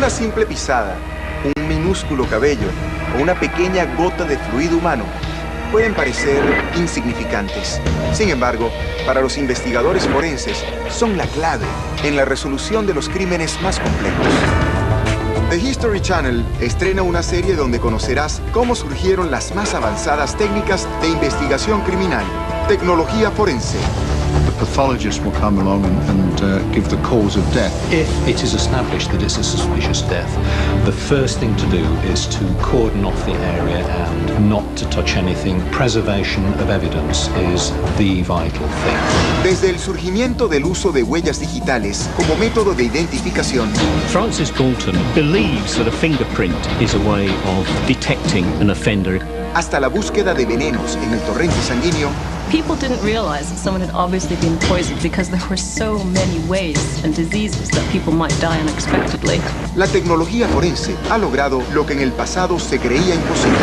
Una simple pisada, un minúsculo cabello o una pequeña gota de fluido humano pueden parecer insignificantes. Sin embargo, para los investigadores forenses, son la clave en la resolución de los crímenes más complejos. The History Channel estrena una serie donde conocerás cómo surgieron las más avanzadas técnicas de investigación criminal. Tecnología forense. The pathologist will come along and give the cause of death. If it is established that it's a suspicious death, the first thing to do is to cordon off the area and not to touch anything. Preservation of evidence is the vital thing. Desde el surgimiento del uso de huellas digitales como método de identificación, Francis Galton believes that a fingerprint is a way of detecting an offender. hasta la búsqueda de venenos en el torrente sanguíneo, people didn't realize that someone had obviously been poisoned because there were so many ways and diseases that people might die unexpectedly. la tecnología forense ha logrado lo que en el pasado se creía imposible.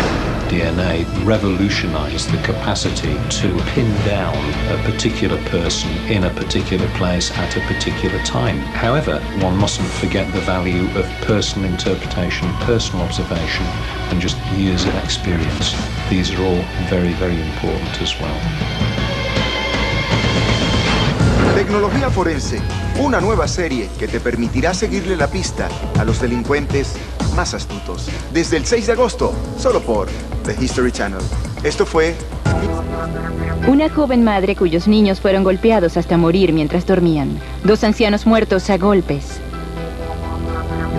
DNA revolutionized the capacity to pin down a particular person in a particular place at a particular time. However, one mustn't forget the value of personal interpretation, personal observation, and just years of experience. These are all very, very important as well. Tecnología forense, una nueva serie que te permitirá seguirle la pista a los delincuentes más astutos. Desde el 6 de agosto, solo por The History Channel. Esto fue... Una joven madre cuyos niños fueron golpeados hasta morir mientras dormían. 2 ancianos muertos a golpes.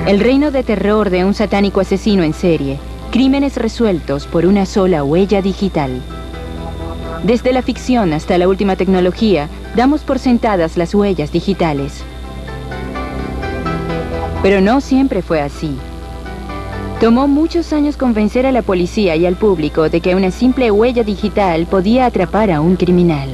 El reino de terror de un satánico asesino en serie. Crímenes resueltos por una sola huella digital. Desde la ficción hasta la última tecnología, damos por sentadas las huellas digitales. Pero no siempre fue así. Tomó muchos años convencer a la policía y al público de que una simple huella digital podía atrapar a un criminal.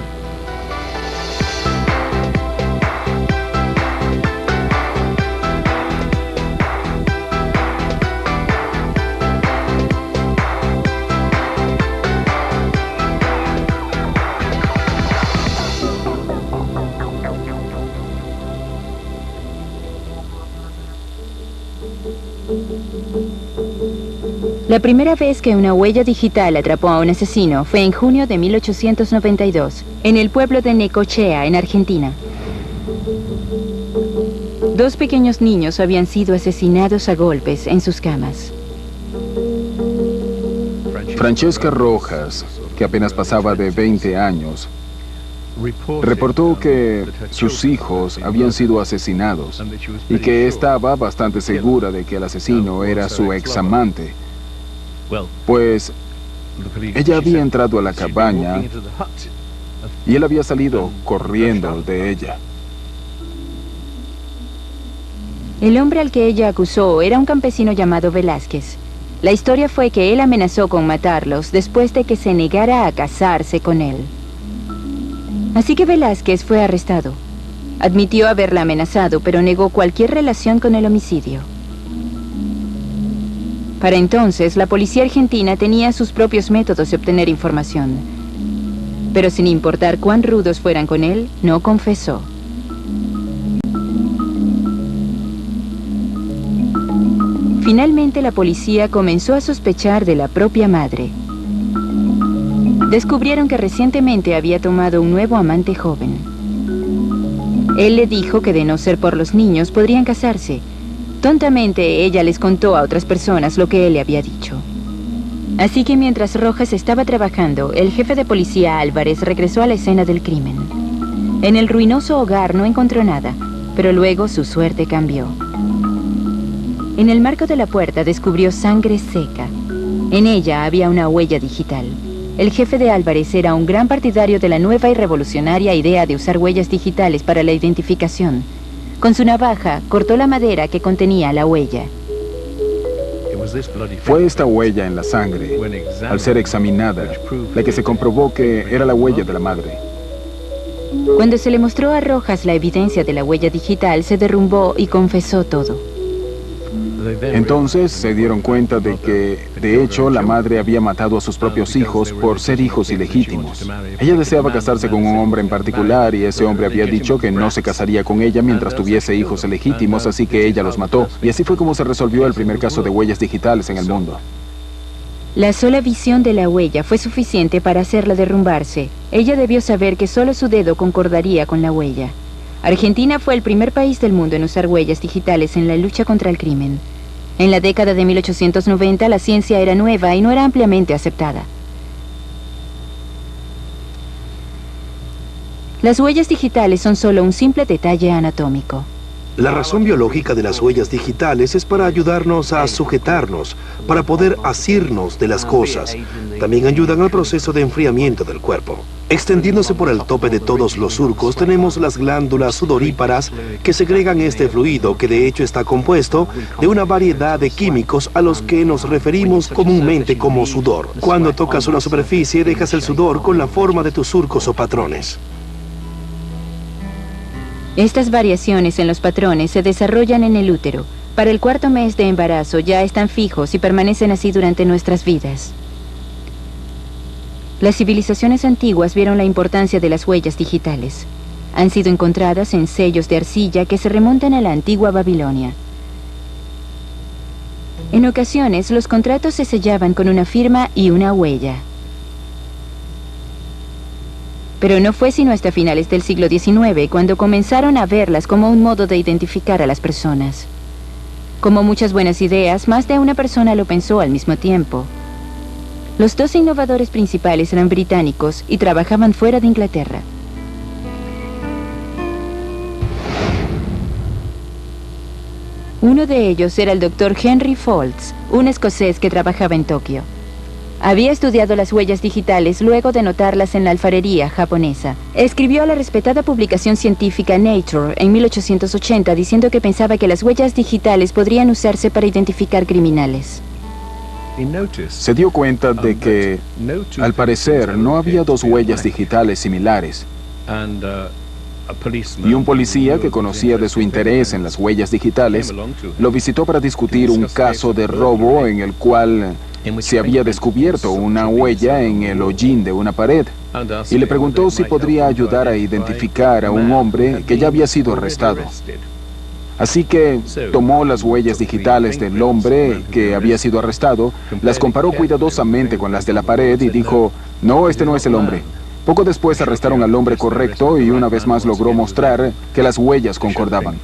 La primera vez que una huella digital atrapó a un asesino fue en junio de 1892, en el pueblo de Necochea, en Argentina. 2 pequeños niños habían sido asesinados a golpes en sus camas. Francesca Rojas, que apenas pasaba de 20 años, reportó que sus hijos habían sido asesinados y que estaba bastante segura de que el asesino era su examante. Pues ella había entrado a la cabaña y él había salido corriendo de ella. El hombre al que ella acusó era un campesino llamado Velázquez. La historia fue que él amenazó con matarlos después de que se negara a casarse con él. Así que Velázquez fue arrestado. Admitió haberla amenazado, pero negó cualquier relación con el homicidio. Para entonces, la policía argentina tenía sus propios métodos de obtener información. Pero sin importar cuán rudos fueran con él, no confesó. Finalmente, la policía comenzó a sospechar de la propia madre. Descubrieron que recientemente había tomado un nuevo amante joven. Él le dijo que de no ser por los niños, podrían casarse. Tontamente, ella les contó a otras personas lo que él le había dicho. Así que mientras Rojas estaba trabajando, el jefe de policía Álvarez regresó a la escena del crimen. En el ruinoso hogar no encontró nada, pero luego su suerte cambió. En el marco de la puerta descubrió sangre seca. En ella había una huella digital. El jefe de Álvarez era un gran partidario de la nueva y revolucionaria idea de usar huellas digitales para la identificación. Con su navaja, cortó la madera que contenía la huella. Fue esta huella en la sangre, al ser examinada, la que se comprobó que era la huella de la madre. Cuando se le mostró a Rojas la evidencia de la huella digital, se derrumbó y confesó todo. Entonces se dieron cuenta de que, de hecho, la madre había matado a sus propios hijos por ser hijos ilegítimos. Ella deseaba casarse con un hombre en particular y ese hombre había dicho que no se casaría con ella mientras tuviese hijos ilegítimos, así que ella los mató. Y así fue como se resolvió el primer caso de huellas digitales en el mundo. La sola visión de la huella fue suficiente para hacerla derrumbarse. Ella debió saber que solo su dedo concordaría con la huella. Argentina fue el primer país del mundo en usar huellas digitales en la lucha contra el crimen. En la década de 1890 la ciencia era nueva y no era ampliamente aceptada. Las huellas digitales son solo un simple detalle anatómico. La razón biológica de las huellas digitales es para ayudarnos a sujetarnos, para poder asirnos de las cosas. También ayudan al proceso de enfriamiento del cuerpo. Extendiéndose por el tope de todos los surcos, tenemos las glándulas sudoríparas que segregan este fluido, que de hecho está compuesto de una variedad de químicos a los que nos referimos comúnmente como sudor. Cuando tocas una superficie, dejas el sudor con la forma de tus surcos o patrones. Estas variaciones en los patrones se desarrollan en el útero. Para el cuarto mes de embarazo ya están fijos y permanecen así durante nuestras vidas. Las civilizaciones antiguas vieron la importancia de las huellas digitales. Han sido encontradas en sellos de arcilla que se remontan a la antigua Babilonia. En ocasiones, los contratos se sellaban con una firma y una huella. Pero no fue sino hasta finales del siglo XIX cuando comenzaron a verlas como un modo de identificar a las personas. Como muchas buenas ideas, más de una persona lo pensó al mismo tiempo. Los dos innovadores principales eran británicos y trabajaban fuera de Inglaterra. Uno de ellos era el Dr. Henry Folds, un escocés que trabajaba en Tokio. Había estudiado las huellas digitales luego de notarlas en la alfarería japonesa. Escribió a la respetada publicación científica Nature en 1880 diciendo que pensaba que las huellas digitales podrían usarse para identificar criminales. Se dio cuenta de que, al parecer, no había dos huellas digitales similares. Y un policía que conocía de su interés en las huellas digitales lo visitó para discutir un caso de robo en el cual se había descubierto una huella en el hollín de una pared y le preguntó si podría ayudar a identificar a un hombre que ya había sido arrestado. Así que tomó las huellas digitales del hombre que había sido arrestado, las comparó cuidadosamente con las de la pared y dijo, no, este no es el hombre. Poco después arrestaron al hombre correcto y una vez más logró mostrar que las huellas concordaban.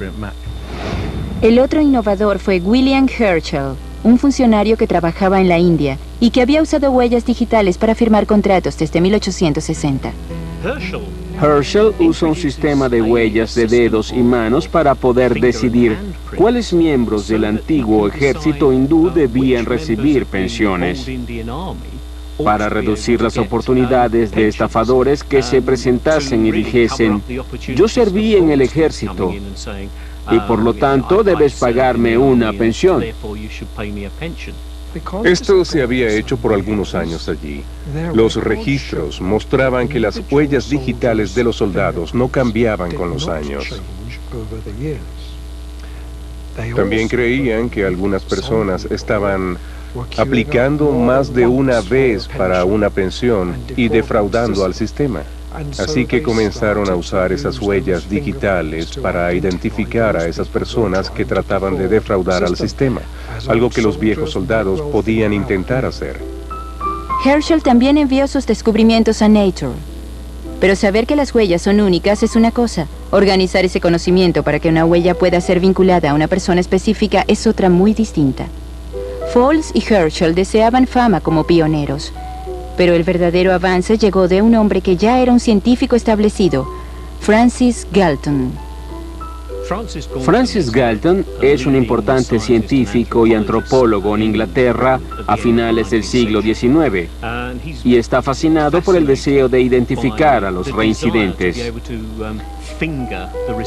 El otro innovador fue William Herschel, un funcionario que trabajaba en la India y que había usado huellas digitales para firmar contratos desde 1860. Herschel usó un sistema de huellas de dedos y manos para poder decidir cuáles miembros del antiguo ejército hindú debían recibir pensiones, para reducir las oportunidades de estafadores que se presentasen y dijesen, yo serví en el ejército y por lo tanto debes pagarme una pensión. Esto se había hecho por algunos años allí. Los registros mostraban que las huellas digitales de los soldados no cambiaban con los años. También creían que algunas personas estaban aplicando más de una vez para una pensión y defraudando al sistema. Así que comenzaron a usar esas huellas digitales para identificar a esas personas que trataban de defraudar al sistema, algo que los viejos soldados podían intentar hacer. Herschel también envió sus descubrimientos a Nature. Pero saber que las huellas son únicas es una cosa. Organizar ese conocimiento para que una huella pueda ser vinculada a una persona específica es otra muy distinta. Folds y Herschel deseaban fama como pioneros. Pero el verdadero avance llegó de un hombre que ya era un científico establecido, Francis Galton. Francis Galton es un importante científico y antropólogo en Inglaterra a finales del siglo XIX y está fascinado por el deseo de identificar a los reincidentes.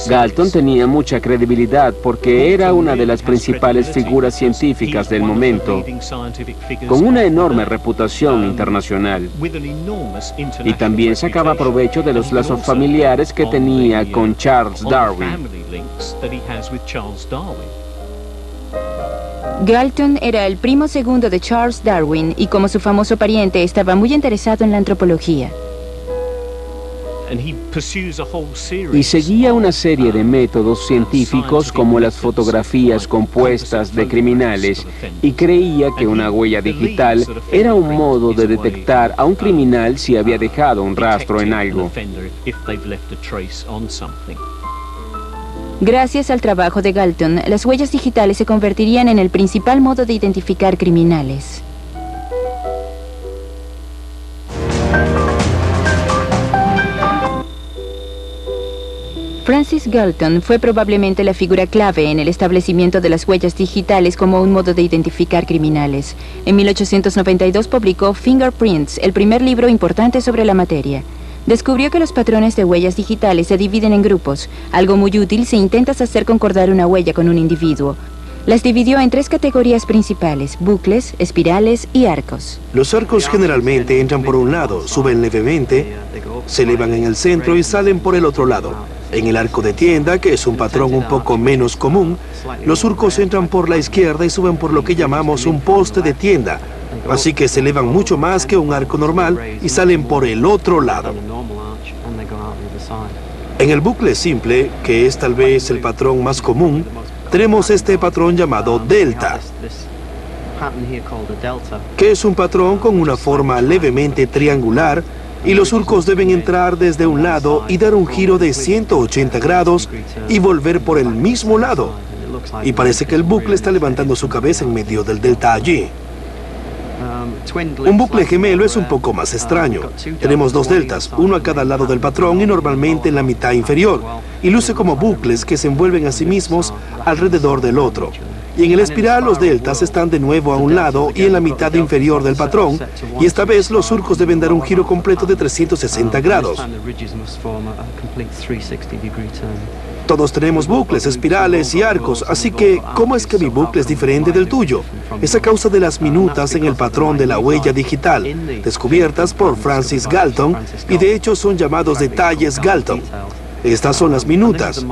Galton tenía mucha credibilidad porque era una de las principales figuras científicas del momento, con una enorme reputación internacional, y también sacaba provecho de los lazos familiares que tenía con Charles Darwin. Galton era el primo segundo de Charles Darwin y como su famoso pariente estaba muy interesado en la antropología. Y seguía una serie de métodos científicos como las fotografías compuestas de criminales y creía que una huella digital era un modo de detectar a un criminal si había dejado un rastro en algo. Gracias al trabajo de Galton, las huellas digitales se convertirían en el principal modo de identificar criminales. Francis Galton fue probablemente la figura clave en el establecimiento de las huellas digitales como un modo de identificar criminales. En 1892 publicó Fingerprints, el primer libro importante sobre la materia. Descubrió que los patrones de huellas digitales se dividen en grupos, algo muy útil si intentas hacer concordar una huella con un individuo. Las dividió en 3 categorías principales: bucles, espirales y arcos. Los arcos generalmente entran por un lado, suben levemente, se elevan en el centro y salen por el otro lado. En el arco de tienda, que es un patrón un poco menos común, los surcos entran por la izquierda y suben por lo que llamamos un poste de tienda, así que se elevan mucho más que un arco normal y salen por el otro lado. En el bucle simple, que es tal vez el patrón más común, tenemos este patrón llamado delta, que es un patrón con una forma levemente triangular, y los surcos deben entrar desde un lado y dar un giro de 180 grados y volver por el mismo lado. Y parece que el bucle está levantando su cabeza en medio del delta allí. Un bucle gemelo es un poco más extraño. Tenemos 2 deltas, uno a cada lado del patrón y normalmente en la mitad inferior, y luce como bucles que se envuelven a sí mismos alrededor del otro. Y en el espiral los deltas están de nuevo a un lado y en la mitad inferior del patrón, y esta vez los surcos deben dar un giro completo de 360 grados. Todos tenemos bucles, espirales y arcos, así que, ¿cómo es que mi bucle es diferente del tuyo? Es a causa de las minutas en el patrón de la huella digital, descubiertas por Francis Galton, y de hecho son llamados detalles Galton. Estas son las minutas.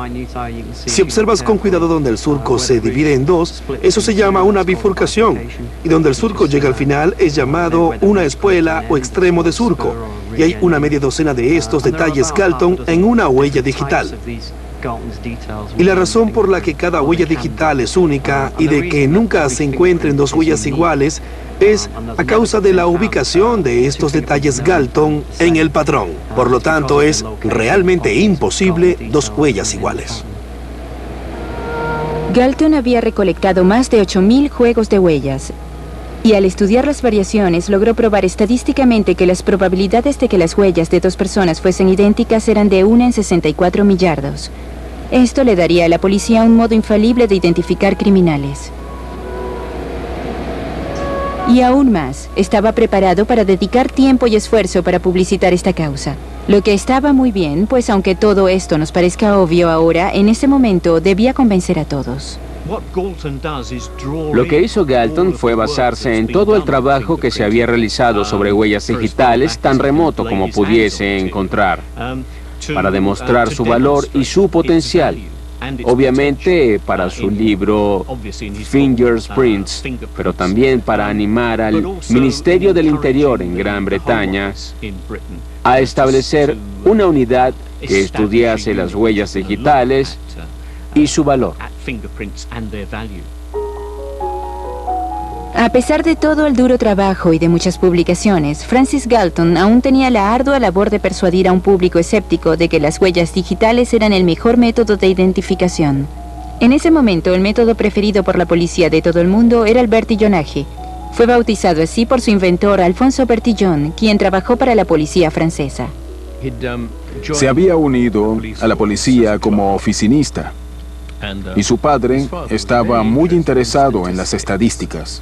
Si observas con cuidado donde el surco se divide en 2, eso se llama una bifurcación, y donde el surco llega al final es llamado una espuela o extremo de surco, y hay una media docena de estos detalles Galton en una huella digital. Y la razón por la que cada huella digital es única y de que nunca se encuentren 2 huellas iguales es a causa de la ubicación de estos detalles Galton en el patrón. Por lo tanto, es realmente imposible 2 huellas iguales. Galton había recolectado más de 8.000 juegos de huellas, y al estudiar las variaciones logró probar estadísticamente que las probabilidades de que las huellas de 2 personas fuesen idénticas eran de 1 en 64 millardos. Esto le daría a la policía un modo infalible de identificar criminales. Y aún más, estaba preparado para dedicar tiempo y esfuerzo para publicitar esta causa. Lo que estaba muy bien, pues aunque todo esto nos parezca obvio ahora, en ese momento debía convencer a todos. Lo que hizo Galton fue basarse en todo el trabajo que se había realizado sobre huellas digitales tan remoto como pudiese encontrar, para demostrar su valor y su potencial. Obviamente para su libro Fingerprints, pero también para animar al Ministerio del Interior en Gran Bretaña a establecer una unidad que estudiase las huellas digitales y su valor. A pesar de todo el duro trabajo y de muchas publicaciones, Francis Galton aún tenía la ardua labor de persuadir a un público escéptico de que las huellas digitales eran el mejor método de identificación. En ese momento, el método preferido por la policía de todo el mundo era el bertillonaje. Fue bautizado así por su inventor Alphonse Bertillon, quien trabajó para la policía francesa. Se había unido a la policía como oficinista, y su padre estaba muy interesado en las estadísticas.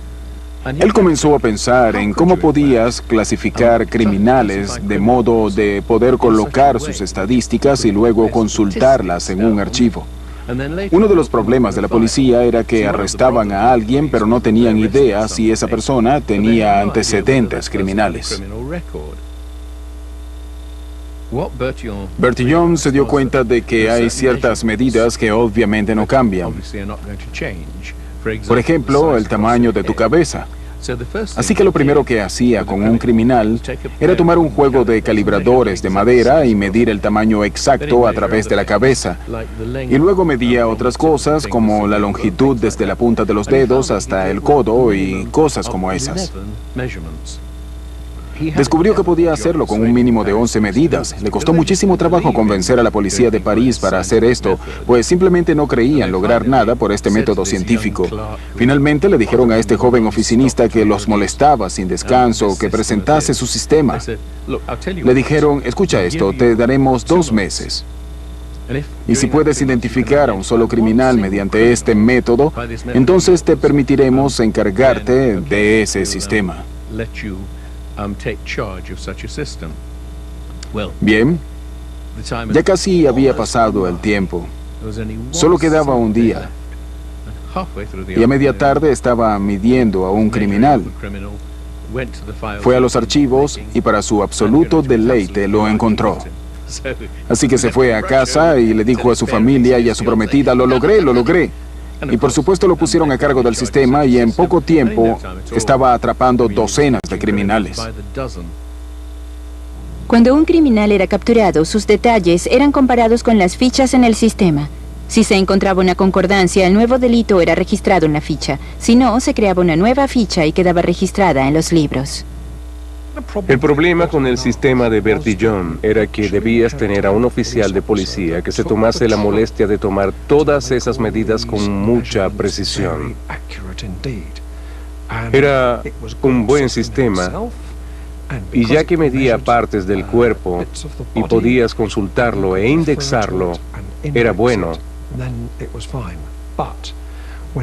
Él comenzó a pensar en cómo podías clasificar criminales de modo de poder colocar sus estadísticas y luego consultarlas en un archivo. Uno de los problemas de la policía era que arrestaban a alguien pero no tenían idea si esa persona tenía antecedentes criminales. Bertillon se dio cuenta de que hay ciertas medidas que obviamente no cambian. Por ejemplo, el tamaño de tu cabeza. Así que lo primero que hacía con un criminal era tomar un juego de calibradores de madera y medir el tamaño exacto a través de la cabeza. Y luego medía otras cosas como la longitud desde la punta de los dedos hasta el codo y cosas como esas. Descubrió que podía hacerlo con un mínimo de 11 medidas. Le costó muchísimo trabajo convencer a la policía de París para hacer esto, pues simplemente no creían lograr nada por este método científico. Finalmente le dijeron a este joven oficinista que los molestaba sin descanso, que presentase su sistema. Le dijeron, escucha esto, te daremos 2 meses. Y si puedes identificar a un solo criminal mediante este método, entonces te permitiremos encargarte de ese sistema. Bien, ya casi había pasado el tiempo. Solo quedaba un día. Y a media tarde estaba midiendo a un criminal. Fue a los archivos y para su absoluto deleite lo encontró. Así que se fue a casa y le dijo a su familia y a su prometida, lo logré, lo logré. Y por supuesto lo pusieron a cargo del sistema y en poco tiempo estaba atrapando docenas de criminales. Cuando un criminal era capturado, sus detalles eran comparados con las fichas en el sistema. Si se encontraba una concordancia, el nuevo delito era registrado en la ficha. Si no, se creaba una nueva ficha y quedaba registrada en los libros. El problema con el sistema de Bertillon era que debías tener a un oficial de policía que se tomase la molestia de tomar todas esas medidas con mucha precisión. Era un buen sistema, y ya que medía partes del cuerpo y podías consultarlo e indexarlo, era bueno.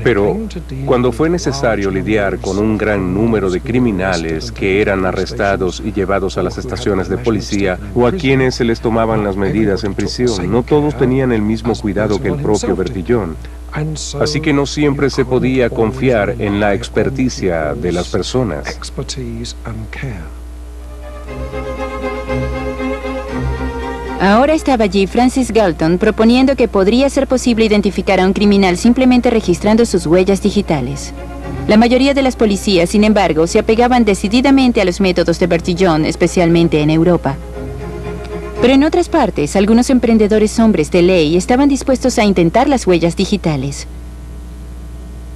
Pero cuando fue necesario lidiar con un gran número de criminales que eran arrestados y llevados a las estaciones de policía o a quienes se les tomaban las medidas en prisión, no todos tenían el mismo cuidado que el propio Bertillon. Así que no siempre se podía confiar en la experticia de las personas. Ahora estaba allí Francis Galton proponiendo que podría ser posible identificar a un criminal simplemente registrando sus huellas digitales. La mayoría de las policías, sin embargo, se apegaban decididamente a los métodos de Bertillon, especialmente en Europa. Pero en otras partes, algunos emprendedores hombres de ley estaban dispuestos a intentar las huellas digitales.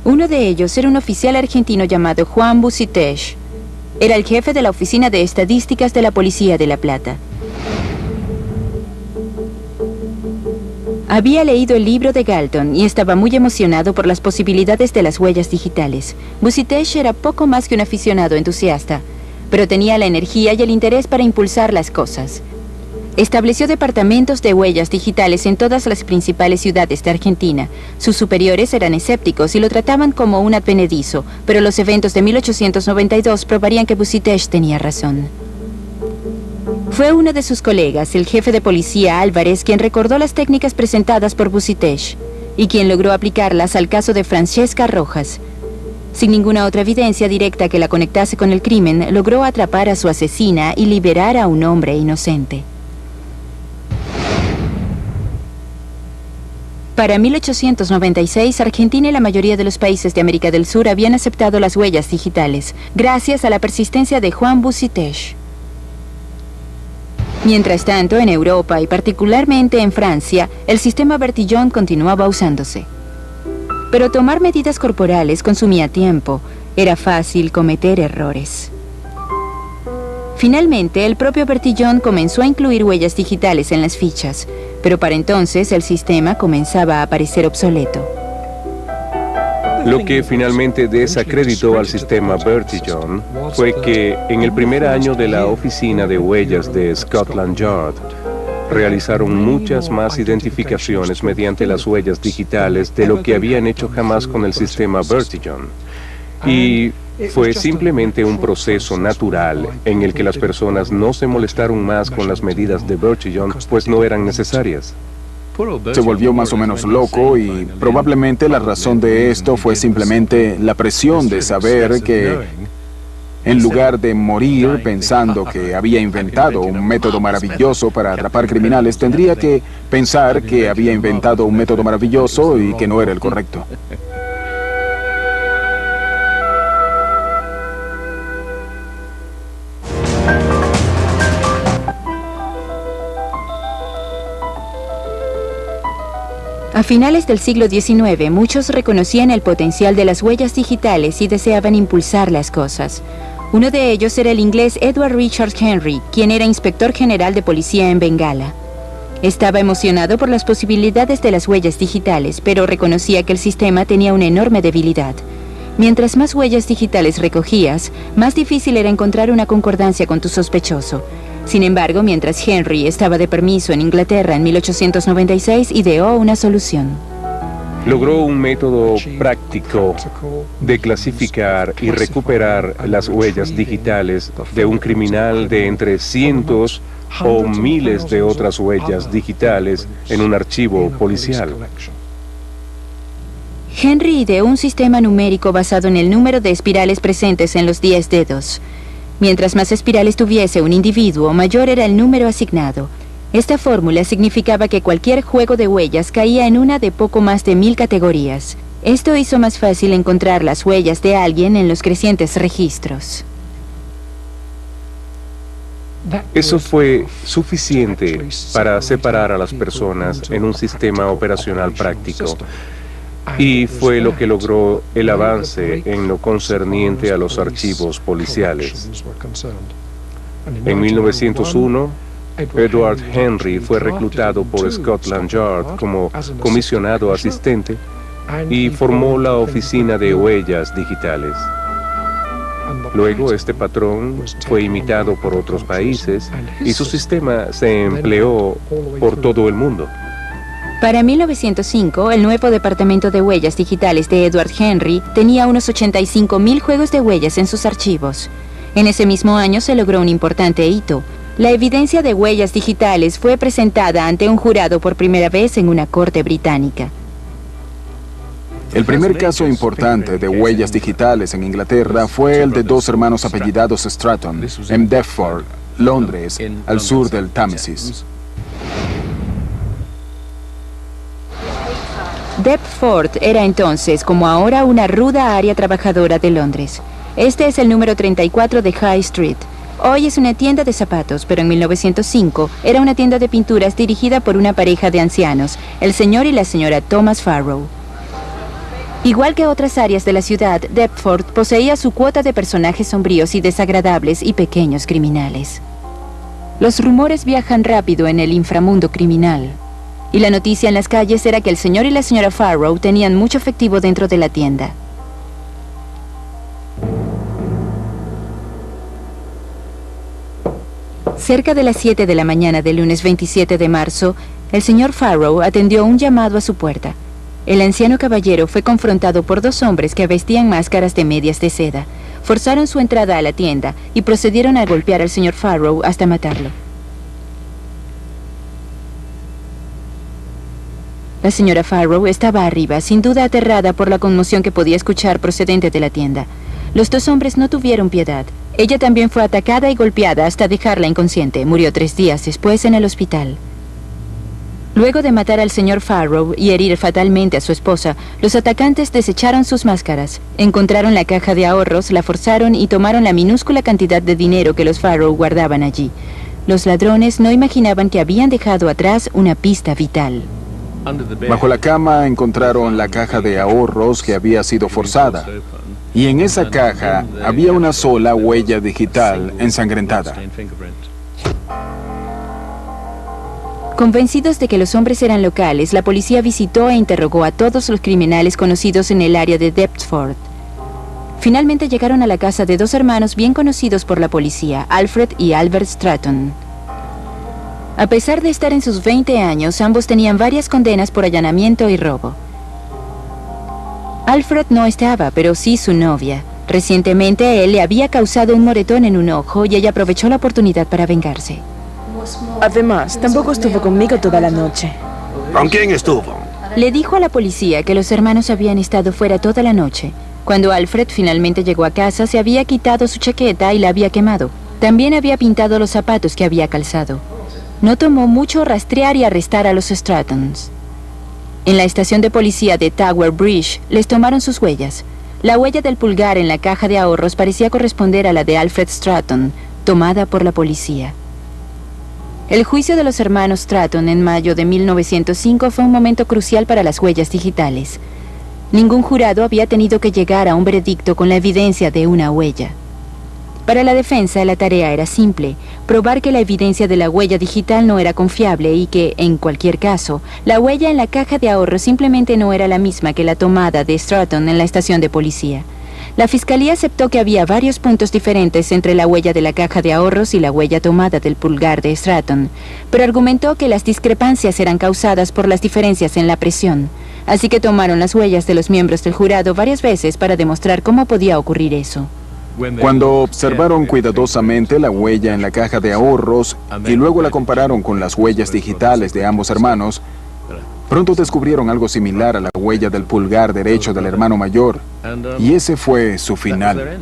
Uno de ellos era un oficial argentino llamado Juan Bucetich. Era el jefe de la Oficina de Estadísticas de la Policía de La Plata. Había leído el libro de Galton y estaba muy emocionado por las posibilidades de las huellas digitales. Bucetich era poco más que un aficionado entusiasta, pero tenía la energía y el interés para impulsar las cosas. Estableció departamentos de huellas digitales en todas las principales ciudades de Argentina. Sus superiores eran escépticos y lo trataban como un advenedizo, pero los eventos de 1892 probarían que Bucetich tenía razón. Fue uno de sus colegas, el jefe de policía Álvarez, quien recordó las técnicas presentadas por Bucetich y quien logró aplicarlas al caso de Francesca Rojas. Sin ninguna otra evidencia directa que la conectase con el crimen, logró atrapar a su asesina y liberar a un hombre inocente. Para 1896, Argentina y la mayoría de los países de América del Sur habían aceptado las huellas digitales, gracias a la persistencia de Juan Bucetich. Mientras tanto, en Europa y particularmente en Francia, el sistema Bertillon continuaba usándose. Pero tomar medidas corporales consumía tiempo. Era fácil cometer errores. Finalmente, el propio Bertillon comenzó a incluir huellas digitales en las fichas, pero para entonces el sistema comenzaba a parecer obsoleto. Lo que finalmente desacreditó al sistema Bertillon fue que en el primer año de la oficina de huellas de Scotland Yard, realizaron muchas más identificaciones mediante las huellas digitales de lo que habían hecho jamás con el sistema Bertillon. Y fue simplemente un proceso natural en el que las personas no se molestaron más con las medidas de Bertillon, pues no eran necesarias. Se volvió más o menos loco y probablemente la razón de esto fue simplemente la presión de saber que en lugar de morir pensando que había inventado un método maravilloso para atrapar criminales, tendría que pensar que había inventado un método maravilloso y que no era el correcto. A finales del siglo XIX, muchos reconocían el potencial de las huellas digitales y deseaban impulsar las cosas. Uno de ellos era el inglés Edward Richard Henry, quien era inspector general de policía en Bengala. Estaba emocionado por las posibilidades de las huellas digitales, pero reconocía que el sistema tenía una enorme debilidad. Mientras más huellas digitales recogías, más difícil era encontrar una concordancia con tu sospechoso. Sin embargo, mientras Henry estaba de permiso en Inglaterra en 1896, ideó una solución. Logró un método práctico de clasificar y recuperar las huellas digitales de un criminal de entre cientos o miles de otras huellas digitales en un archivo policial. Henry ideó un sistema numérico basado en el número de espirales presentes en los 10 dedos. Mientras más espirales tuviese un individuo, mayor era el número asignado. Esta fórmula significaba que cualquier juego de huellas caía en una de poco más de 1000 categorías. Esto hizo más fácil encontrar las huellas de alguien en los crecientes registros. Eso fue suficiente para separar a las personas en un sistema operacional práctico. Y fue lo que logró el avance en lo concerniente a los archivos policiales. En 1901, Edward Henry fue reclutado por Scotland Yard como comisionado asistente y formó la oficina de huellas digitales. Luego este patrón fue imitado por otros países y su sistema se empleó por todo el mundo. Para 1905, el nuevo departamento de huellas digitales de Edward Henry tenía unos 85.000 juegos de huellas en sus archivos. En ese mismo año se logró un importante hito. La evidencia de huellas digitales fue presentada ante un jurado por primera vez en una corte británica. El primer caso importante de huellas digitales en Inglaterra fue el de dos hermanos apellidados Stratton, en Deptford, Londres, al sur del Támesis. Deptford era entonces, como ahora, una ruda área trabajadora de Londres. Este es el número 34 de High Street. Hoy es una tienda de zapatos, pero en 1905 era una tienda de pinturas dirigida por una pareja de ancianos, el señor y la señora Thomas Farrow. Igual que otras áreas de la ciudad, Deptford poseía su cuota de personajes sombríos y desagradables y pequeños criminales. Los rumores viajan rápido en el inframundo criminal. Y la noticia en las calles era que el señor y la señora Farrow tenían mucho efectivo dentro de la tienda. Cerca de las 7 de la mañana del lunes 27 de marzo, el señor Farrow atendió un llamado a su puerta. El anciano caballero fue confrontado por dos hombres que vestían máscaras de medias de seda. Forzaron su entrada a la tienda y procedieron a golpear al señor Farrow hasta matarlo. La señora Farrow estaba arriba, sin duda aterrada por la conmoción que podía escuchar procedente de la tienda. Los dos hombres no tuvieron piedad. Ella también fue atacada y golpeada hasta dejarla inconsciente. Murió 3 días después en el hospital. Luego de matar al señor Farrow y herir fatalmente a su esposa, los atacantes desecharon sus máscaras. Encontraron la caja de ahorros, la forzaron y tomaron la minúscula cantidad de dinero que los Farrow guardaban allí. Los ladrones no imaginaban que habían dejado atrás una pista vital. Bajo la cama encontraron la caja de ahorros que había sido forzada. Y en esa caja había una sola huella digital ensangrentada. Convencidos de que los hombres eran locales, la policía visitó e interrogó a todos los criminales conocidos en el área de Deptford. Finalmente llegaron a la casa de dos hermanos bien conocidos por la policía, Alfred y Albert Stratton. A pesar de estar en sus 20 años, ambos tenían varias condenas por allanamiento y robo. Alfred no estaba, pero sí su novia. Recientemente él le había causado un moretón en un ojo y ella aprovechó la oportunidad para vengarse. Además, tampoco estuvo conmigo toda la noche. ¿Con quién estuvo? Le dijo a la policía que los hermanos habían estado fuera toda la noche. Cuando Alfred finalmente llegó a casa, se había quitado su chaqueta y la había quemado. También había pintado los zapatos que había calzado. No tomó mucho rastrear y arrestar a los Strattons. En la estación de policía de Tower Bridge les tomaron sus huellas. La huella del pulgar en la caja de ahorros parecía corresponder a la de Alfred Stratton, tomada por la policía. El juicio de los hermanos Stratton en mayo de 1905 fue un momento crucial para las huellas digitales. Ningún jurado había tenido que llegar a un veredicto con la evidencia de una huella. Para la defensa, la tarea era simple: probar que la evidencia de la huella digital no era confiable y que, en cualquier caso, la huella en la caja de ahorro simplemente no era la misma que la tomada de Stratton en la estación de policía. La fiscalía aceptó que había varios puntos diferentes entre la huella de la caja de ahorros y la huella tomada del pulgar de Stratton, pero argumentó que las discrepancias eran causadas por las diferencias en la presión. Así que tomaron las huellas de los miembros del jurado varias veces para demostrar cómo podía ocurrir eso. Cuando observaron cuidadosamente la huella en la caja de ahorros y luego la compararon con las huellas digitales de ambos hermanos, pronto descubrieron algo similar a la huella del pulgar derecho del hermano mayor, y ese fue su final.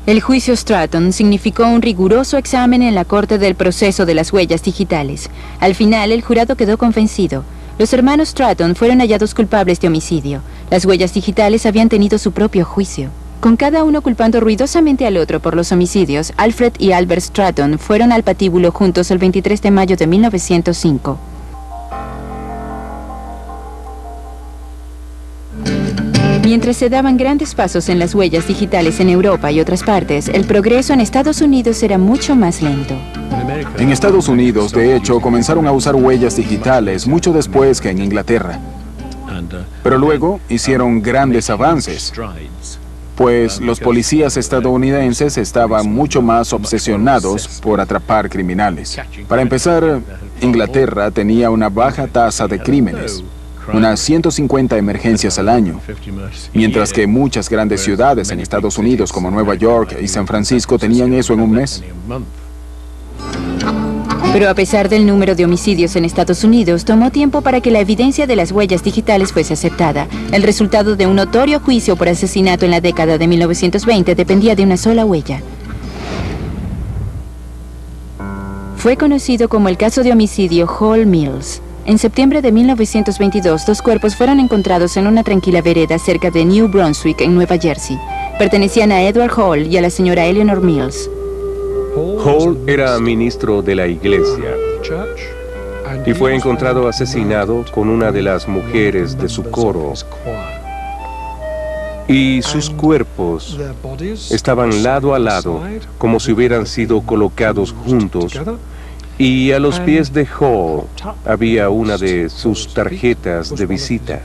El juicio Stratton significó un riguroso examen en la corte del proceso de las huellas digitales. Al final, el jurado quedó convencido. Los hermanos Stratton fueron hallados culpables de homicidio. Las huellas digitales habían tenido su propio juicio. Con cada uno culpando ruidosamente al otro por los homicidios, Alfred y Albert Stratton fueron al patíbulo juntos el 23 de mayo de 1905. Mientras se daban grandes pasos en las huellas digitales en Europa y otras partes, el progreso en Estados Unidos era mucho más lento. En Estados Unidos, de hecho, comenzaron a usar huellas digitales mucho después que en Inglaterra. Pero luego hicieron grandes avances, pues los policías estadounidenses estaban mucho más obsesionados por atrapar criminales. Para empezar, Inglaterra tenía una baja tasa de crímenes, unas 150 emergencias al año, mientras que muchas grandes ciudades en Estados Unidos como Nueva York y San Francisco tenían eso en un mes. Pero a pesar del número de homicidios en Estados Unidos, tomó tiempo para que la evidencia de las huellas digitales fuese aceptada. El resultado de un notorio juicio por asesinato en la década de 1920 dependía de una sola huella. Fue conocido como el caso de homicidio Hall Mills. En septiembre de 1922, 2 cuerpos fueron encontrados en una tranquila vereda cerca de New Brunswick, en Nueva Jersey. Pertenecían a Edward Hall y a la señora Eleanor Mills. Hall era ministro de la iglesia y fue encontrado asesinado con una de las mujeres de su coro. Y sus cuerpos estaban lado a lado, como si hubieran sido colocados juntos. Y a los pies de Hall había una de sus tarjetas de visita.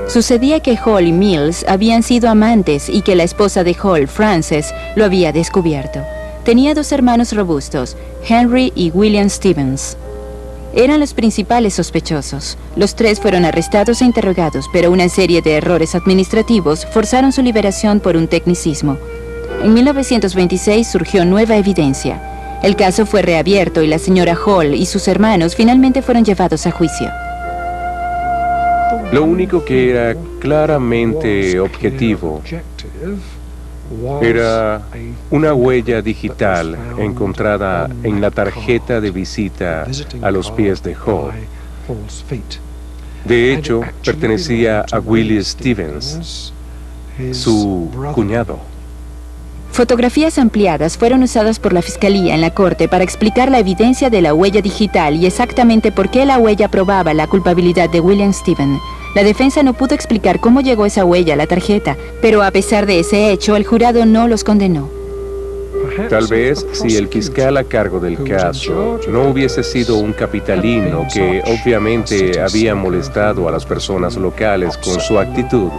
Sucedía que Hall y Mills habían sido amantes y que la esposa de Hall, Frances, lo había descubierto. Tenía 2 hermanos robustos, Henry y William Stevens. Eran los principales sospechosos. Los 3 fueron arrestados e interrogados, pero una serie de errores administrativos forzaron su liberación por un tecnicismo. En 1926 surgió nueva evidencia. El caso fue reabierto y la señora Hall y sus hermanos finalmente fueron llevados a juicio. Lo único que era claramente objetivo era una huella digital encontrada en la tarjeta de visita a los pies de Hall. De hecho, pertenecía a Willie Stevens, su cuñado. Fotografías ampliadas fueron usadas por la Fiscalía en la corte para explicar la evidencia de la huella digital y exactamente por qué la huella probaba la culpabilidad de William Stevens. La defensa no pudo explicar cómo llegó esa huella a la tarjeta, pero a pesar de ese hecho, el jurado no los condenó. Tal vez si el fiscal a cargo del caso no hubiese sido un capitalino que obviamente había molestado a las personas locales con su actitud,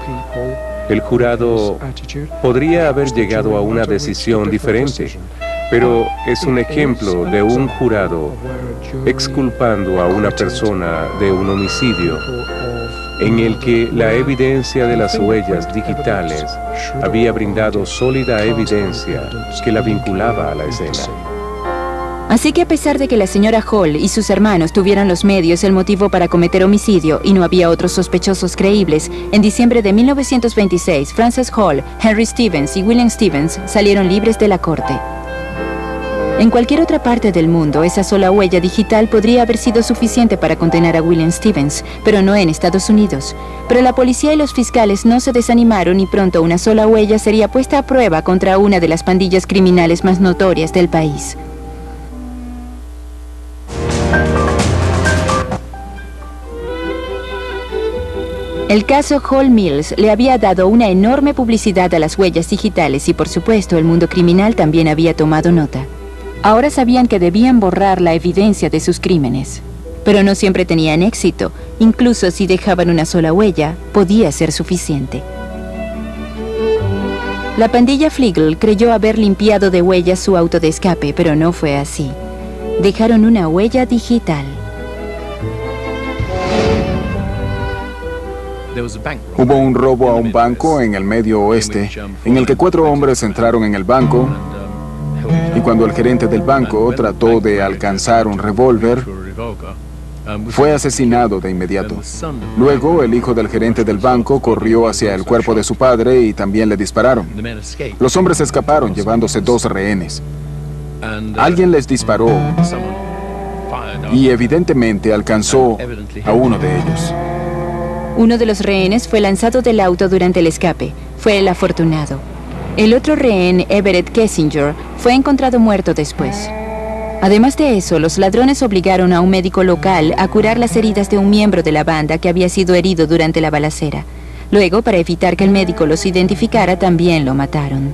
el jurado podría haber llegado a una decisión diferente. Pero es un ejemplo de un jurado exculpando a una persona de un homicidio en el que la evidencia de las huellas digitales había brindado sólida evidencia que la vinculaba a la escena. Así que a pesar de que la señora Hall y sus hermanos tuvieran los medios, el motivo para cometer homicidio y no había otros sospechosos creíbles, en diciembre de 1926, Frances Hall, Henry Stevens y William Stevens salieron libres de la corte. En cualquier otra parte del mundo, esa sola huella digital podría haber sido suficiente para condenar a William Stevens, pero no en Estados Unidos. Pero la policía y los fiscales no se desanimaron y pronto una sola huella sería puesta a prueba contra una de las pandillas criminales más notorias del país. El caso Hall Mills le había dado una enorme publicidad a las huellas digitales y, por supuesto, el mundo criminal también había tomado nota. Ahora sabían que debían borrar la evidencia de sus crímenes. Pero no siempre tenían éxito. Incluso si dejaban una sola huella, podía ser suficiente. La pandilla Flegel creyó haber limpiado de huellas su auto de escape, pero no fue así. Dejaron una huella digital. Hubo un robo a un banco en el Medio Oeste, en el que 4 hombres entraron en el banco, y cuando el gerente del banco trató de alcanzar un revólver, fue asesinado de inmediato. Luego, el hijo del gerente del banco corrió hacia el cuerpo de su padre y también le dispararon. Los hombres escaparon llevándose 2 rehenes. Alguien les disparó y evidentemente alcanzó a uno de ellos. Uno de los rehenes fue lanzado del auto durante el escape. Fue el afortunado. El otro rehén, Everett Kessinger, fue encontrado muerto después. Además de eso, los ladrones obligaron a un médico local a curar las heridas de un miembro de la banda que había sido herido durante la balacera. Luego, para evitar que el médico los identificara, también lo mataron.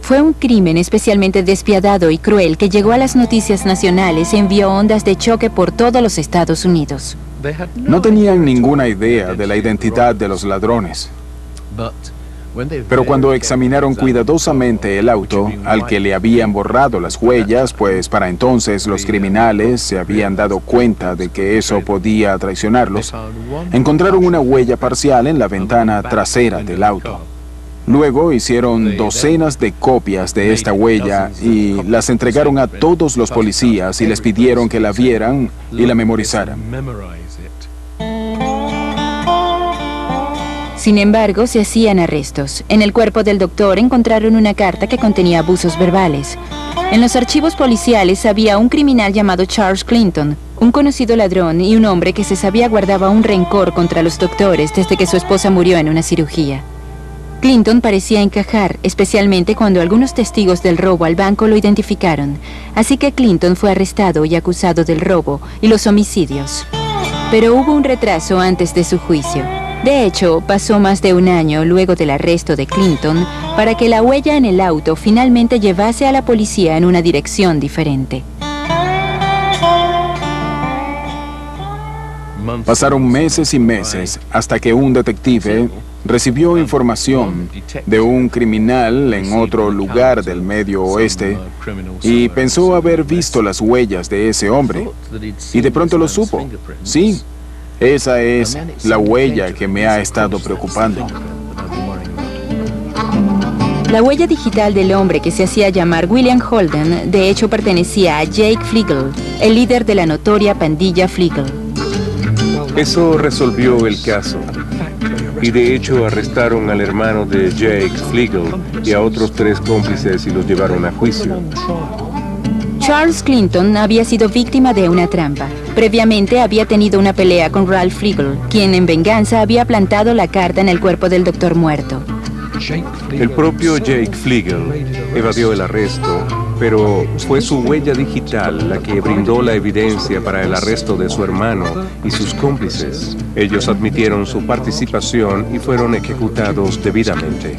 Fue un crimen especialmente despiadado y cruel que llegó a las noticias nacionales y envió ondas de choque por todos los Estados Unidos. No tenían ninguna idea de la identidad de los ladrones. Pero cuando examinaron cuidadosamente el auto, al que le habían borrado las huellas, pues para entonces los criminales se habían dado cuenta de que eso podía traicionarlos, encontraron una huella parcial en la ventana trasera del auto. Luego hicieron docenas de copias de esta huella y las entregaron a todos los policías y les pidieron que la vieran y la memorizaran. Sin embargo, se hacían arrestos. En el cuerpo del doctor encontraron una carta que contenía abusos verbales. En los archivos policiales había un criminal llamado Charles Clinton, un conocido ladrón y un hombre que se sabía guardaba un rencor contra los doctores desde que su esposa murió en una cirugía. Clinton parecía encajar, especialmente cuando algunos testigos del robo al banco lo identificaron. Así que Clinton fue arrestado y acusado del robo y los homicidios. Pero hubo un retraso antes de su juicio. De hecho, pasó más de un año luego del arresto de Clinton para que la huella en el auto finalmente llevase a la policía en una dirección diferente. Pasaron meses y meses hasta que un detective recibió información de un criminal en otro lugar del Medio Oeste y pensó haber visto las huellas de ese hombre. Y de pronto lo supo. Sí, esa es la huella que me ha estado preocupando. La huella digital del hombre que se hacía llamar William Holden, de hecho pertenecía a Jake Flegel, el líder de la notoria pandilla Flegel. Eso resolvió el caso. Y de hecho arrestaron al hermano de Jake Flegel y a otros 3 cómplices y los llevaron a juicio. Charles Clinton había sido víctima de una trampa. Previamente había tenido una pelea con Ralph Flegel, quien en venganza había plantado la carta en el cuerpo del doctor muerto. El propio Jake Flegel evadió el arresto, pero fue su huella digital la que brindó la evidencia para el arresto de su hermano y sus cómplices. Ellos admitieron su participación y fueron ejecutados debidamente.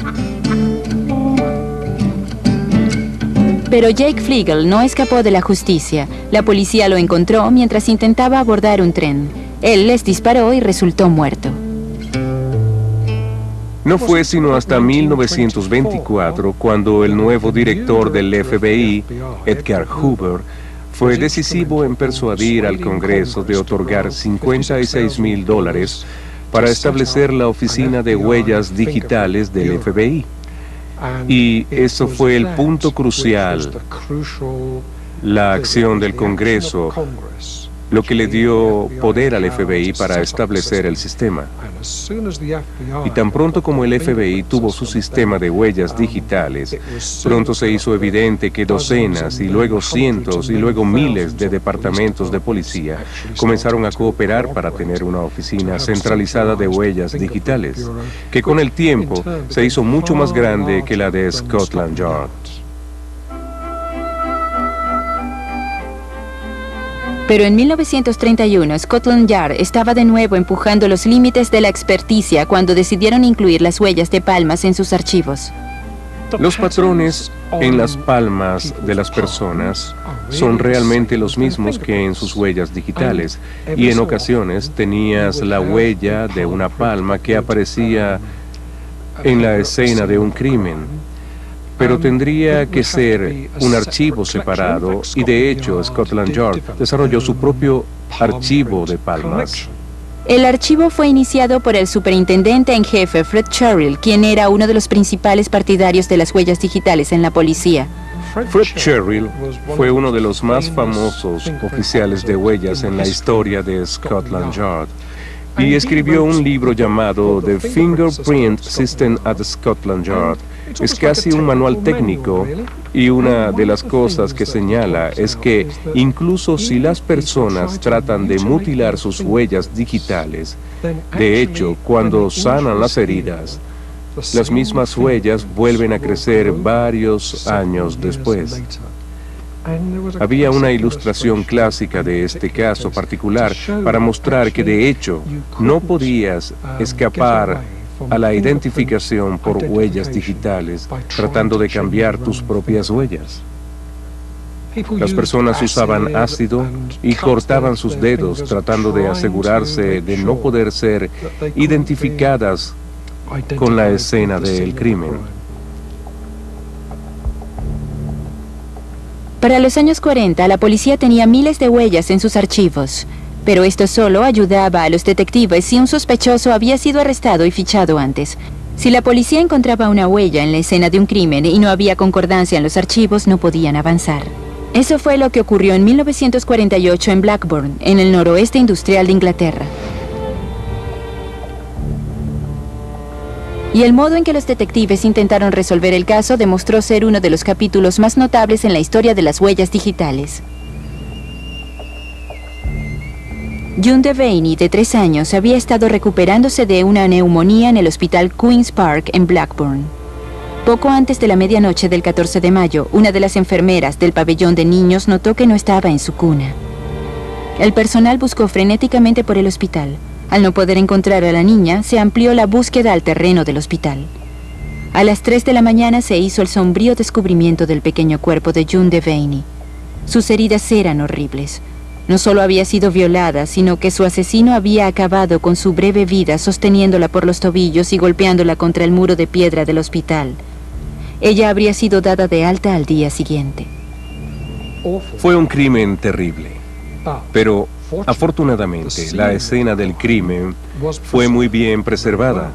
Pero Jake Flegel no escapó de la justicia. La policía lo encontró mientras intentaba abordar un tren. Él les disparó y resultó muerto. No fue sino hasta 1924 cuando el nuevo director del FBI, Edgar Hoover, fue decisivo en persuadir al Congreso de otorgar $56,000 para establecer la Oficina de Huellas Digitales del FBI. Y eso fue el punto crucial. La acción del Congreso lo que le dio poder al FBI para establecer el sistema. Y tan pronto como el FBI tuvo su sistema de huellas digitales, pronto se hizo evidente que docenas y luego cientos y luego miles de departamentos de policía comenzaron a cooperar para tener una oficina centralizada de huellas digitales, que con el tiempo se hizo mucho más grande que la de Scotland Yard. Pero en 1931, Scotland Yard estaba de nuevo empujando los límites de la experticia cuando decidieron incluir las huellas de palmas en sus archivos. Los patrones en las palmas de las personas son realmente los mismos que en sus huellas digitales, y en ocasiones tenías la huella de una palma que aparecía en la escena de un crimen. Pero tendría que ser un archivo separado, y de hecho Scotland Yard desarrolló su propio archivo de palmas. El archivo fue iniciado por el superintendente en jefe Fred Sherrill, quien era uno de los principales partidarios de las huellas digitales en la policía. Fred Sherrill fue uno de los más famosos oficiales de huellas en la historia de Scotland Yard, y escribió un libro llamado The Fingerprint System at Scotland Yard. Es casi un manual técnico, y una de las cosas que señala es que incluso si las personas tratan de mutilar sus huellas digitales, de hecho, cuando sanan las heridas, las mismas huellas vuelven a crecer varios años después. Había una ilustración clásica de este caso particular para mostrar que de hecho no podías escapar a la identificación por huellas digitales tratando de cambiar tus propias huellas. Las personas usaban ácido y cortaban sus dedos tratando de asegurarse de no poder ser identificadas con la escena del crimen. Para los años 40, la policía tenía miles de huellas en sus archivos, pero esto solo ayudaba a los detectives si un sospechoso había sido arrestado y fichado antes. Si la policía encontraba una huella en la escena de un crimen y no había concordancia en los archivos, no podían avanzar. Eso fue lo que ocurrió en 1948 en Blackburn, en el noroeste industrial de Inglaterra. Y el modo en que los detectives intentaron resolver el caso demostró ser uno de los capítulos más notables en la historia de las huellas digitales. June Devaney, de 3 años, había estado recuperándose de una neumonía en el hospital Queen's Park en Blackburn. Poco antes de la medianoche del 14 de mayo, una de las enfermeras del pabellón de niños notó que no estaba en su cuna. El personal buscó frenéticamente por el hospital. Al no poder encontrar a la niña, se amplió la búsqueda al terreno del hospital. A las 3 de la mañana se hizo el sombrío descubrimiento del pequeño cuerpo de June Devaney. Sus heridas eran horribles. No solo había sido violada, sino que su asesino había acabado con su breve vida sosteniéndola por los tobillos y golpeándola contra el muro de piedra del hospital. Ella habría sido dada de alta al día siguiente. Fue un crimen terrible, pero afortunadamente la escena del crimen fue muy bien preservada.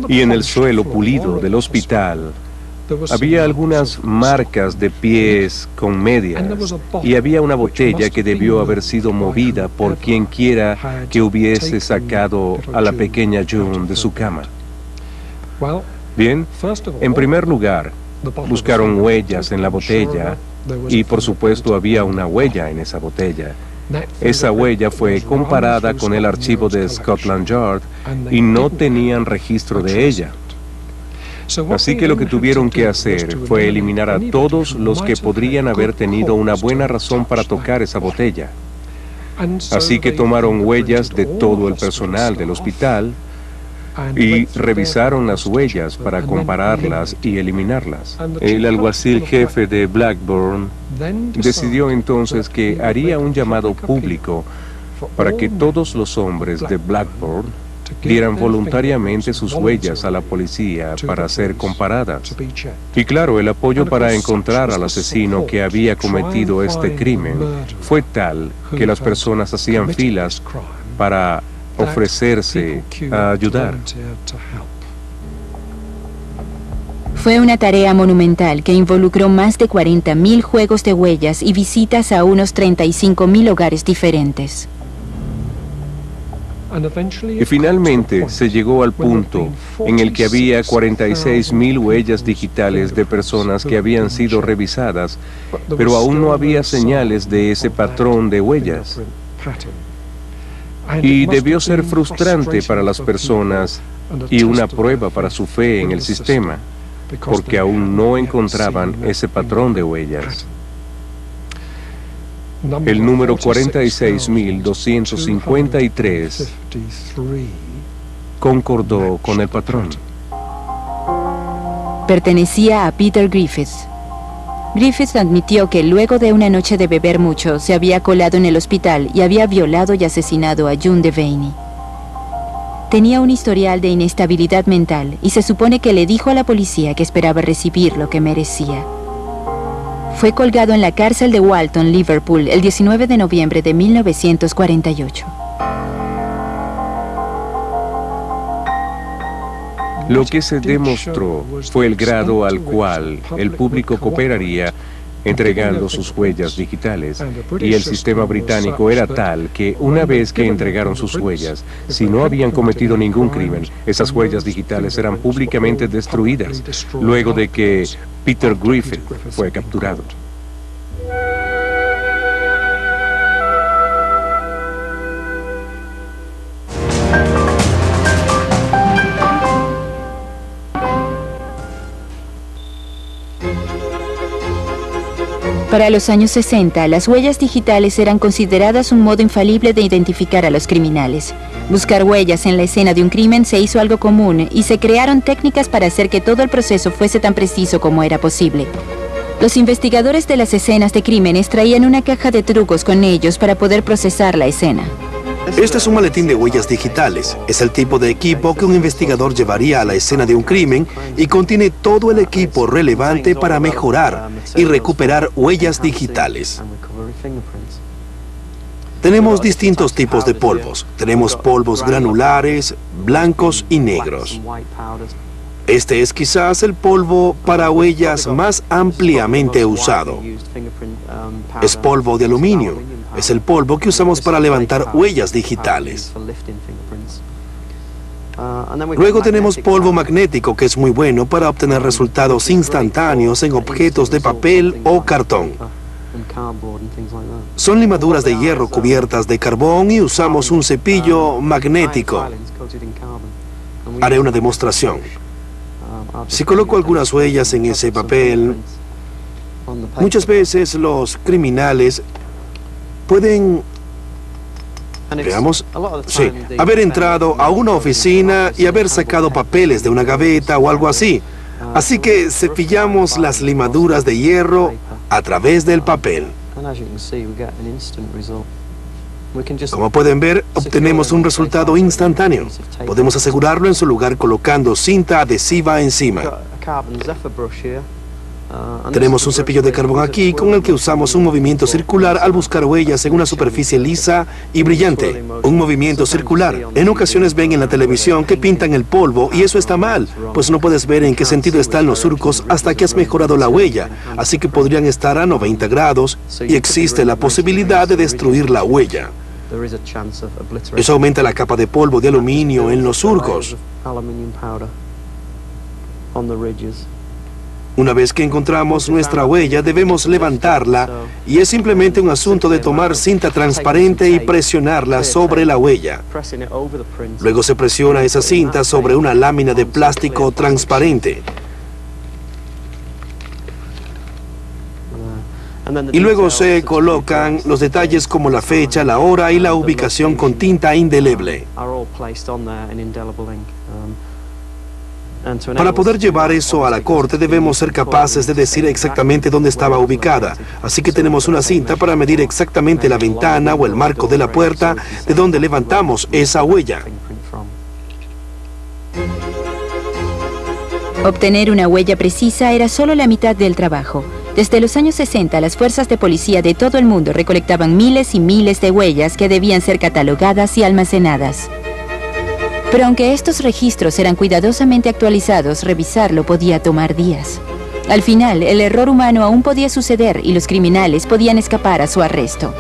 Y en el suelo pulido del hospital había algunas marcas de pies con medias, y había una botella que debió haber sido movida por quien quiera que hubiese sacado a la pequeña June de su cama. Bien, en primer lugar, buscaron huellas en la botella, y por supuesto había una huella en esa botella. Esa huella fue comparada con el archivo de Scotland Yard y no tenían registro de ella. Así que lo que tuvieron que hacer fue eliminar a todos los que podrían haber tenido una buena razón para tocar esa botella. Así que tomaron huellas de todo el personal del hospital y revisaron las huellas para compararlas y eliminarlas. El alguacil jefe de Blackburn decidió entonces que haría un llamado público para que todos los hombres de Blackburn dieran voluntariamente sus huellas a la policía para ser comparadas. Y claro, el apoyo para encontrar al asesino que había cometido este crimen fue tal que las personas hacían filas para ofrecerse a ayudar. Fue una tarea monumental que involucró más de 40.000 juegos de huellas y visitas a unos 35.000 hogares diferentes. Y finalmente se llegó al punto en el que había 46.000 huellas digitales de personas que habían sido revisadas, pero aún no había señales de ese patrón de huellas. Y debió ser frustrante para las personas y una prueba para su fe en el sistema, porque aún no encontraban ese patrón de huellas. El número 46.253 concordó con el patrón. Pertenecía a Peter Griffiths. Griffiths admitió que luego de una noche de beber mucho, se había colado en el hospital y había violado y asesinado a June Devaney. Tenía un historial de inestabilidad mental y se supone que le dijo a la policía que esperaba recibir lo que merecía. Fue colgado en la cárcel de Walton, Liverpool, el 19 de noviembre de 1948. Lo que se demostró fue el grado al cual el público cooperaría entregando sus huellas digitales, y el sistema británico era tal que una vez que entregaron sus huellas, si no habían cometido ningún crimen, esas huellas digitales eran públicamente destruidas, luego de que Peter Griffith fue capturado. Para los años 60, las huellas digitales eran consideradas un modo infalible de identificar a los criminales. Buscar huellas en la escena de un crimen se hizo algo común y se crearon técnicas para hacer que todo el proceso fuese tan preciso como era posible. Los investigadores de las escenas de crímenes traían una caja de trucos con ellos para poder procesar la escena. Este es un maletín de huellas digitales. Es el tipo de equipo que un investigador llevaría a la escena de un crimen y contiene todo el equipo relevante para mejorar y recuperar huellas digitales. Tenemos distintos tipos de polvos. Tenemos polvos granulares, blancos y negros. Este es quizás el polvo para huellas más ampliamente usado. Es polvo de aluminio. Es el polvo que usamos para levantar huellas digitales. Luego tenemos polvo magnético, que es muy bueno para obtener resultados instantáneos en objetos de papel o cartón. Son limaduras de hierro cubiertas de carbón y usamos un cepillo magnético. Haré una demostración. Si coloco algunas huellas en ese papel, muchas veces los criminales pueden, veamos, sí, haber entrado a una oficina y haber sacado papeles de una gaveta o algo así. Así que cepillamos las limaduras de hierro a través del papel. Como pueden ver, obtenemos un resultado instantáneo. Podemos asegurarlo en su lugar colocando cinta adhesiva encima. Tenemos un cepillo de carbón aquí con el que usamos un movimiento circular al buscar huellas en una superficie lisa y brillante. Un movimiento circular. En ocasiones ven en la televisión que pintan el polvo y eso está mal, pues no puedes ver en qué sentido están los surcos hasta que has mejorado la huella, así que podrían estar a 90 grados y existe la posibilidad de destruir la huella. Eso aumenta la capa de polvo de aluminio en los surcos. Una vez que encontramos nuestra huella, debemos levantarla y es simplemente un asunto de tomar cinta transparente y presionarla sobre la huella. Luego se presiona esa cinta sobre una lámina de plástico transparente. Y luego se colocan los detalles como la fecha, la hora y la ubicación con tinta indeleble. Para poder llevar eso a la corte debemos ser capaces de decir exactamente dónde estaba ubicada. Así que tenemos una cinta para medir exactamente la ventana o el marco de la puerta de donde levantamos esa huella. Obtener una huella precisa era solo la mitad del trabajo. Desde los años 60, las fuerzas de policía de todo el mundo recolectaban miles y miles de huellas que debían ser catalogadas y almacenadas. Pero aunque estos registros eran cuidadosamente actualizados, revisarlo podía tomar días. Al final, el error humano aún podía suceder y los criminales podían escapar a su arresto.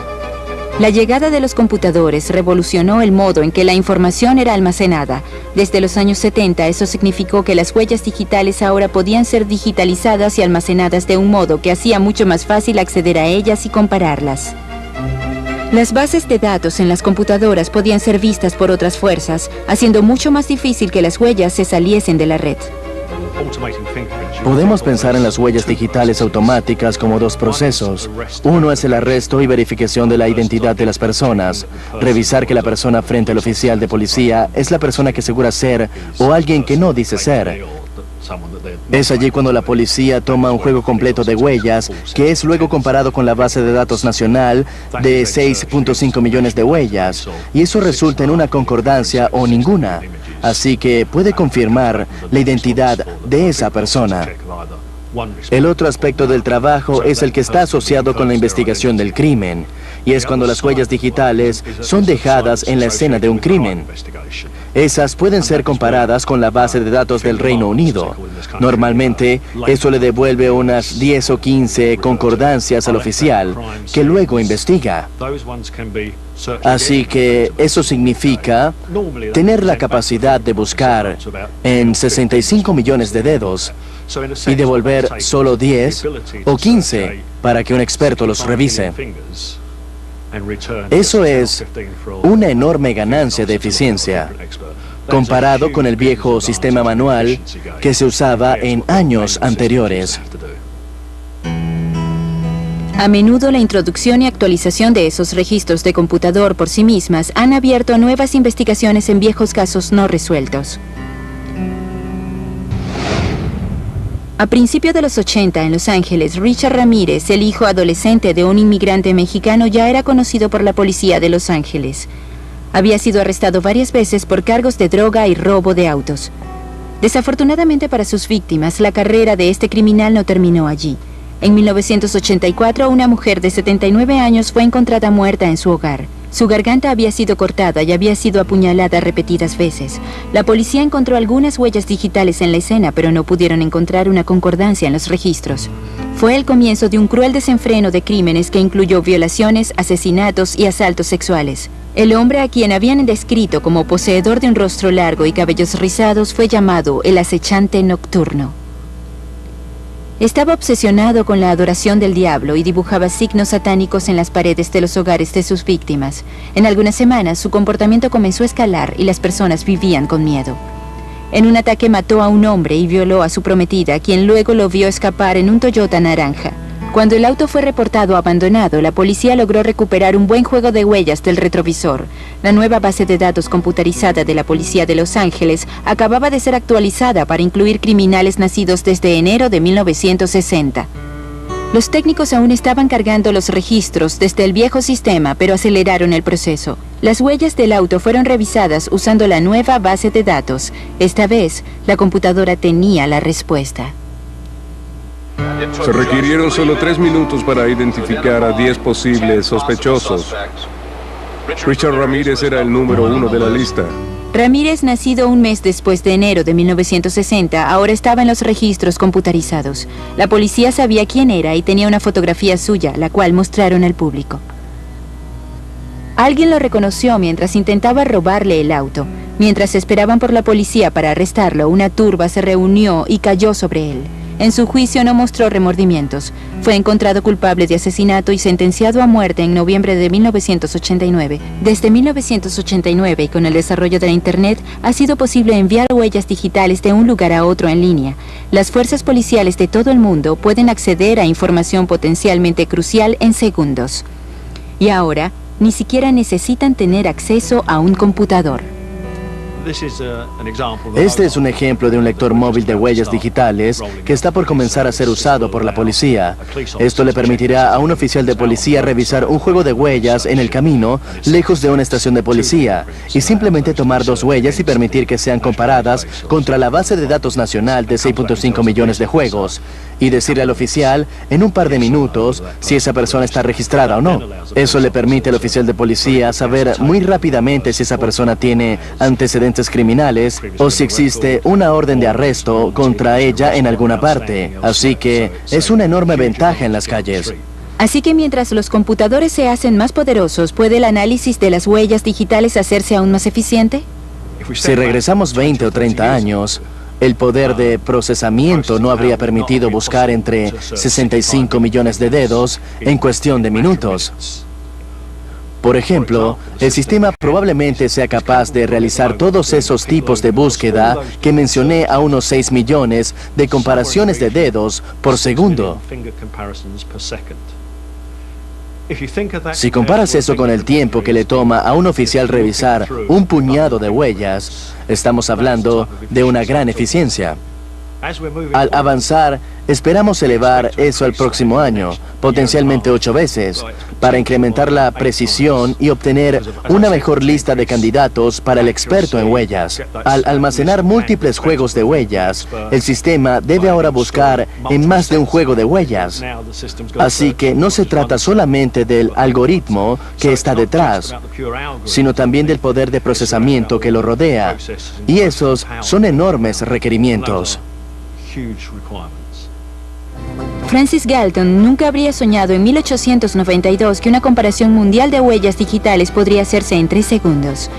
La llegada de los computadores revolucionó el modo en que la información era almacenada. Desde los años 70, eso significó que las huellas digitales ahora podían ser digitalizadas y almacenadas de un modo que hacía mucho más fácil acceder a ellas y compararlas. Las bases de datos en las computadoras podían ser vistas por otras fuerzas, haciendo mucho más difícil que las huellas se saliesen de la red. Podemos pensar en las huellas digitales automáticas como dos procesos. Uno es el arresto y verificación de la identidad de las personas. Revisar que la persona frente al oficial de policía es la persona que asegura ser o alguien que no dice ser. Es allí cuando la policía toma un juego completo de huellas, que es luego comparado con la base de datos nacional de 6.5 millones de huellas, y eso resulta en una concordancia o ninguna. Así que puede confirmar la identidad de esa persona. El otro aspecto del trabajo es el que está asociado con la investigación del crimen, y es cuando las huellas digitales son dejadas en la escena de un crimen. Esas pueden ser comparadas con la base de datos del Reino Unido. Normalmente, eso le devuelve unas 10 o 15 concordancias al oficial, que luego investiga. Así que eso significa tener la capacidad de buscar en 65 millones de dedos y devolver solo 10 o 15 para que un experto los revise. Eso es una enorme ganancia de eficiencia, comparado con el viejo sistema manual que se usaba en años anteriores. A menudo la introducción y actualización de esos registros de computador por sí mismas han abierto nuevas investigaciones en viejos casos no resueltos. A principios de los 80 en Los Ángeles, Richard Ramírez, el hijo adolescente de un inmigrante mexicano, ya era conocido por la policía de Los Ángeles. Había sido arrestado varias veces por cargos de droga y robo de autos. Desafortunadamente para sus víctimas, la carrera de este criminal no terminó allí. En 1984, una mujer de 79 años fue encontrada muerta en su hogar. Su garganta había sido cortada y había sido apuñalada repetidas veces. La policía encontró algunas huellas digitales en la escena, pero no pudieron encontrar una concordancia en los registros. Fue el comienzo de un cruel desenfreno de crímenes que incluyó violaciones, asesinatos y asaltos sexuales. El hombre a quien habían descrito como poseedor de un rostro largo y cabellos rizados fue llamado el acechante nocturno. Estaba obsesionado con la adoración del diablo y dibujaba signos satánicos en las paredes de los hogares de sus víctimas. En algunas semanas, su comportamiento comenzó a escalar y las personas vivían con miedo. En un ataque mató a un hombre y violó a su prometida, quien luego lo vio escapar en un Toyota naranja. Cuando el auto fue reportado abandonado, la policía logró recuperar un buen juego de huellas del retrovisor. La nueva base de datos computarizada de la policía de Los Ángeles acababa de ser actualizada para incluir criminales nacidos desde enero de 1960. Los técnicos aún estaban cargando los registros desde el viejo sistema, pero aceleraron el proceso. Las huellas del auto fueron revisadas usando la nueva base de datos. Esta vez, la computadora tenía la respuesta. Se requirieron solo 3 minutos para identificar a 10 posibles sospechosos. Richard Ramírez era el número 1 de la lista. Ramírez, nacido un mes después de enero de 1960, ahora estaba en los registros computarizados. La policía sabía quién era y tenía una fotografía suya, la cual mostraron al público. Alguien lo reconoció mientras intentaba robarle el auto. Mientras esperaban por la policía para arrestarlo, una turba se reunió y cayó sobre él. En su juicio no mostró remordimientos. Fue encontrado culpable de asesinato y sentenciado a muerte en noviembre de 1989. Desde 1989 y con el desarrollo de la Internet, ha sido posible enviar huellas digitales de un lugar a otro en línea. Las fuerzas policiales de todo el mundo pueden acceder a información potencialmente crucial en segundos. Y ahora, ni siquiera necesitan tener acceso a un computador. Este es un ejemplo de un lector móvil de huellas digitales que está por comenzar a ser usado por la policía. Esto le permitirá a un oficial de policía revisar un juego de huellas en el camino, lejos de una estación de policía, y simplemente tomar 2 huellas y permitir que sean comparadas contra la base de datos nacional de 6.5 millones de juegos. y decirle al oficial en un par de minutos si esa persona está registrada o no. Eso le permite al oficial de policía saber muy rápidamente si esa persona tiene antecedentes criminales o si existe una orden de arresto contra ella en alguna parte. Así que es una enorme ventaja en las calles. Así que mientras los computadores se hacen más poderosos, ¿puede el análisis de las huellas digitales hacerse aún más eficiente? Si regresamos 20 o 30 años, el poder de procesamiento no habría permitido buscar entre 65 millones de dedos en cuestión de minutos. Por ejemplo, el sistema probablemente sea capaz de realizar todos esos tipos de búsqueda que mencioné a unos 6 millones de comparaciones de dedos por segundo. Si comparas eso con el tiempo que le toma a un oficial revisar un puñado de huellas, estamos hablando de una gran eficiencia. Al avanzar, esperamos elevar eso al próximo año, potencialmente 8 veces, para incrementar la precisión y obtener una mejor lista de candidatos para el experto en huellas. Al almacenar múltiples juegos de huellas, el sistema debe ahora buscar en más de un juego de huellas. Así que no se trata solamente del algoritmo que está detrás, sino también del poder de procesamiento que lo rodea. Y esos son enormes requerimientos. Francis Galton nunca habría soñado en 1892 que una comparación mundial de huellas digitales podría hacerse en 3 segundos.